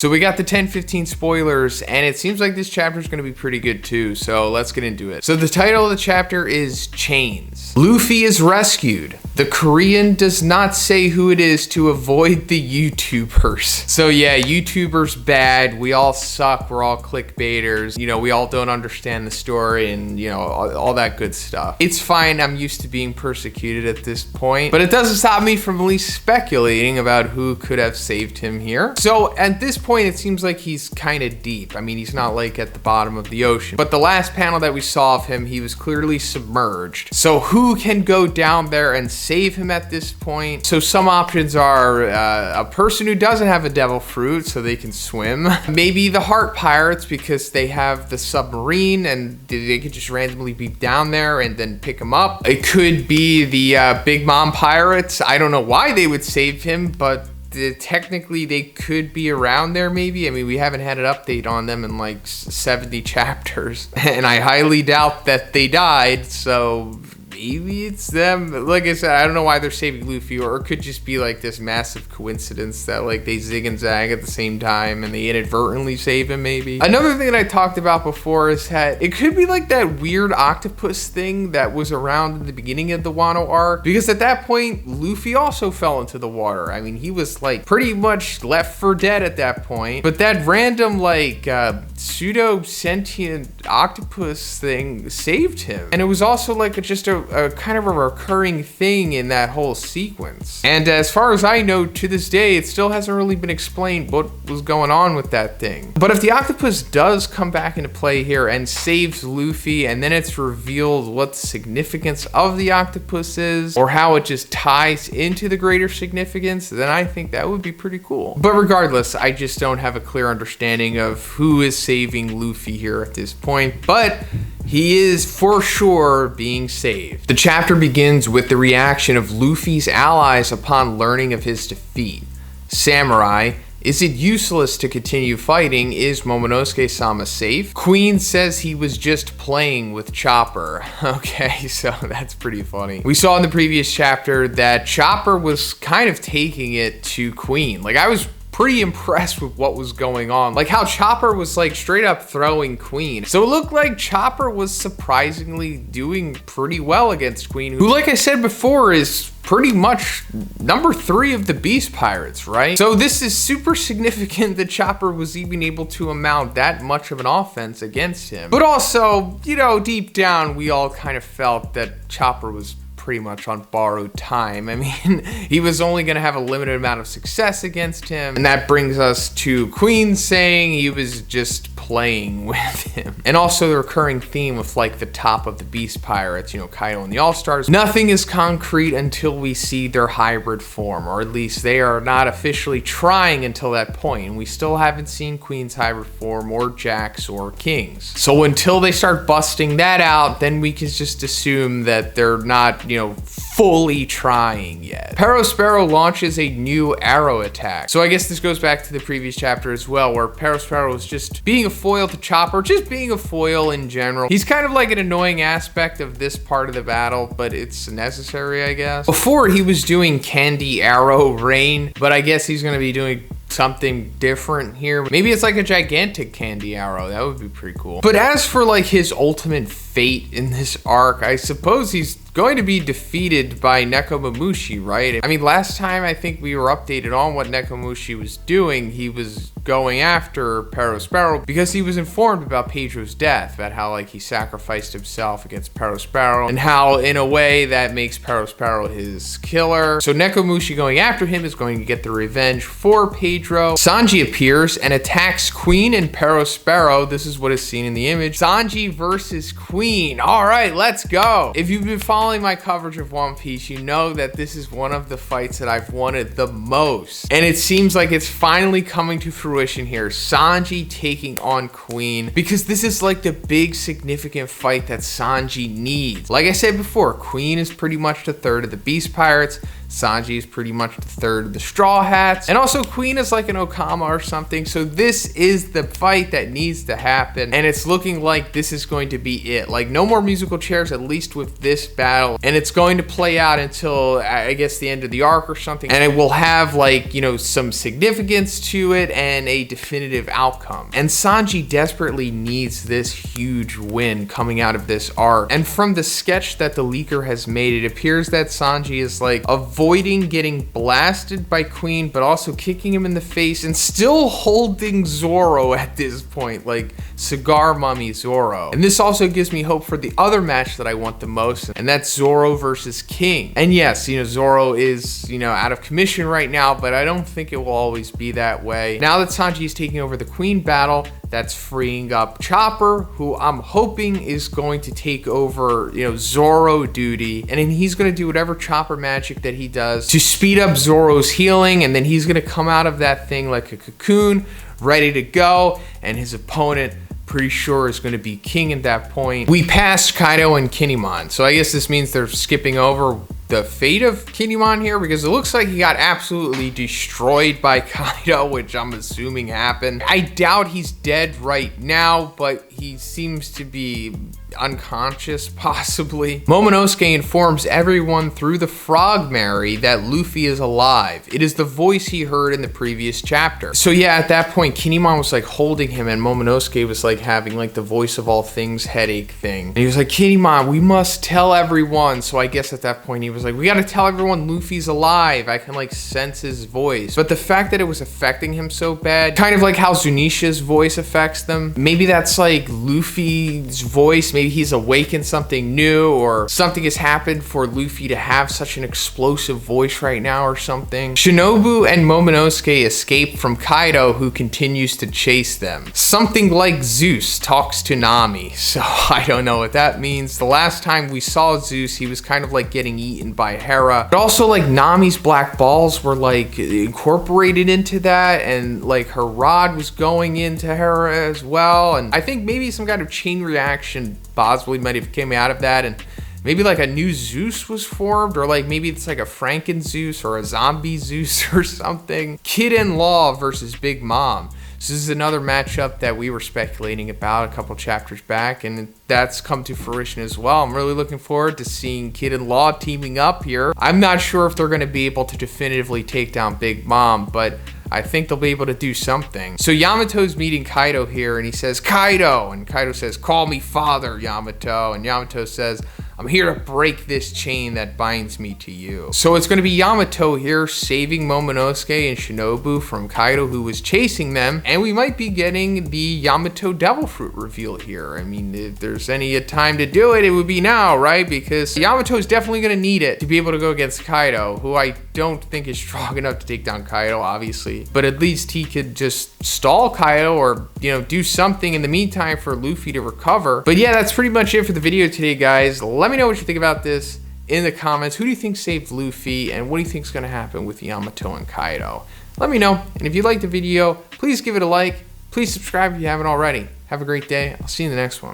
So we got the 10-15 spoilers, and it seems like this chapter is going to be pretty good too, so let's get into it. So the title of the chapter is Chains. Luffy is rescued. The Korean does not say who it is to avoid the YouTubers. So yeah, YouTubers bad. We all suck. We're all clickbaiters. You know, we all don't understand the story and, you know, all that good stuff. It's fine. I'm used to being persecuted at this point, but it doesn't stop me from at least speculating about who could have saved him here. So at this point, it seems like he's kind of deep. I mean, he's not like at the bottom of the ocean, but the last panel that we saw of him, he was clearly submerged. So who can go down there and save him at this point? So some options are a person who doesn't have a devil fruit so they can swim. Maybe the heart pirates because they have the submarine and they could just randomly be down there and then pick him up. It could be the Big Mom pirates. I don't know why they would save him, but technically they could be around there maybe. I mean, we haven't had an update on them in like 70 chapters and I highly doubt that they died, so maybe it's them. Like I said, I don't know why they're saving Luffy, or it could just be like this massive coincidence that like they zig and zag at the same time and they inadvertently save him maybe. Another thing that I talked about before is that it could be like that weird octopus thing that was around in the beginning of the Wano arc, because at that point Luffy also fell into the water. I mean, he was like pretty much left for dead at that point, but that random like pseudo sentient octopus thing saved him, and it was also like just a kind of a recurring thing in that whole sequence. And as far as I know, to this day, it still hasn't really been explained what was going on with that thing. But if the octopus does come back into play here and saves Luffy, and then it's revealed what the significance of the octopus is, or how it just ties into the greater significance, then I think that would be pretty cool. But regardless, I just don't have a clear understanding of who is saving Luffy here at this point, but he is for sure being saved. The chapter begins with the reaction of Luffy's allies upon learning of his defeat. Samurai, is it useless to continue fighting? Is Momonosuke-sama safe? Queen says he was just playing with Chopper. Okay, so that's pretty funny. We saw in the previous chapter that Chopper was kind of taking it to Queen. Like, I was pretty impressed with what was going on. Like how Chopper was like straight up throwing Queen. So it looked like Chopper was surprisingly doing pretty well against Queen, who, like I said before, is pretty much number 3 of the Beast Pirates, right? So this is super significant that Chopper was even able to amount that much of an offense against him. But also, you know, deep down, we all kind of felt that Chopper was pretty much on borrowed time. I mean, he was only going to have a limited amount of success against him. And that brings us to Queen saying he was just playing with him. And also the recurring theme of like the top of the Beast Pirates, you know, Kaido and the All-Stars. Nothing is concrete until we see their hybrid form, or at least they are not officially trying until that point. And we still haven't seen Queen's hybrid form or Jack's or King's. So until they start busting that out, then we can just assume that they're not, you know, fully trying yet. Perospero launches a new arrow attack. So I guess this goes back to the previous chapter as well, where Perospero was just being a foil to Chopper, just being a foil in general. He's kind of like an annoying aspect of this part of the battle, but it's necessary, I guess. Before, he was doing Candy Arrow Rain, but I guess he's gonna be doing something different here. Maybe it's like a gigantic candy arrow. That would be pretty cool. But as for like his ultimate fate in this arc, I suppose he's going to be defeated by Nekomamushi, right? I mean, last time I think we were updated on what Nekomamushi was doing. He was going after Perospero because he was informed about Pedro's death, about how like he sacrificed himself against Perospero, and how in a way that makes Perospero his killer. So Nekomamushi going after him is going to get the revenge for Pedro. Sanji appears and attacks Queen and Perospero. This is what is seen in the image. Sanji versus Queen. All right, let's go. If you've been following my coverage of One Piece, you know that this is one of the fights that I've wanted the most. And it seems like it's finally coming to fruition here. Sanji taking on Queen, because this is like the big significant fight that Sanji needs. Like I said before, Queen is pretty much the third of the Beast Pirates. Sanji is pretty much the third of the Straw Hats. And also Queen is like an Okama or something. So this is the fight that needs to happen. And it's looking like this is going to be it. Like no more musical chairs, at least with this battle. And it's going to play out until I guess the end of the arc or something. And it will have like, you know, some significance to it and a definitive outcome. And Sanji desperately needs this huge win coming out of this arc. And from the sketch that the leaker has made, it appears that Sanji is like avoiding getting blasted by Queen, but also kicking him in the face and still holding Zoro at this point, like cigar mummy Zoro. And this also gives me hope for the other match that I want the most, and that's Zoro versus King. And yes, you know, Zoro is, you know, out of commission right now, but I don't think it will always be that way. Now that Sanji is taking over the Queen battle, that's freeing up Chopper, who I'm hoping is going to take over, you know, Zoro duty. And then he's going to do whatever Chopper magic that he does to speed up Zoro's healing. And then he's going to come out of that thing like a cocoon, ready to go. And his opponent, pretty sure, is going to be King at that point. We passed Kaido and Kinemon. So I guess this means they're skipping over the fate of Kinemon here, because it looks like he got absolutely destroyed by Kaido, which I'm assuming happened. I doubt he's dead right now, but he seems to be unconscious, possibly. Momonosuke informs everyone through the Frog Mary that Luffy is alive. It is the voice he heard in the previous chapter. So yeah, at that point, Kinemon was like holding him, and Momonosuke was like having like the voice of all things headache thing. And he was like, Kinemon, we must tell everyone. So I guess at that point he was like, we gotta tell everyone Luffy's alive. I can like sense his voice. But the fact that it was affecting him so bad, kind of like how Zunisha's voice affects them, maybe that's like Luffy's voice. Maybe he's awakened something new, or something has happened for Luffy to have such an explosive voice right now or something. Shinobu and Momonosuke escape from Kaido, who continues to chase them. Something like Zeus talks to Nami. So I don't know what that means. The last time we saw Zeus, he was kind of like getting eaten by Hera. But also like Nami's black balls were like incorporated into that, and like her rod was going into Hera as well. And I think maybe some kind of chain reaction possibly might have came out of that, and maybe like a new Zeus was formed, or like maybe it's like a Franken Zeus or a zombie Zeus or something. Kid-in-Law versus Big Mom. So this is another matchup that we were speculating about a couple chapters back, and that's come to fruition as well. I'm really looking forward to seeing Kid-in-Law teaming up here. I'm not sure if they're going to be able to definitively take down Big Mom, but I think they'll be able to do something. So Yamato's meeting Kaido here, and he says, Kaido, and Kaido says, call me father, Yamato. And Yamato says, I'm here to break this chain that binds me to you. So it's going to be Yamato here saving Momonosuke and Shinobu from Kaido, who was chasing them. And we might be getting the Yamato Devil Fruit reveal here. I mean, if there's any time to do it, it would be now, right? Because Yamato is definitely going to need it to be able to go against Kaido, who I don't think is strong enough to take down Kaido, obviously. But at least he could just stall Kaido, or, you know, do something in the meantime for Luffy to recover. But yeah, that's pretty much it for the video today, guys. Let me know what you think about this in the comments. Who do you think saved Luffy, and what do you think is going to happen with Yamato and Kaido? Let me know. And if you liked the video, please give it a like. Please subscribe if you haven't already. Have a great day. I'll see you in the next one.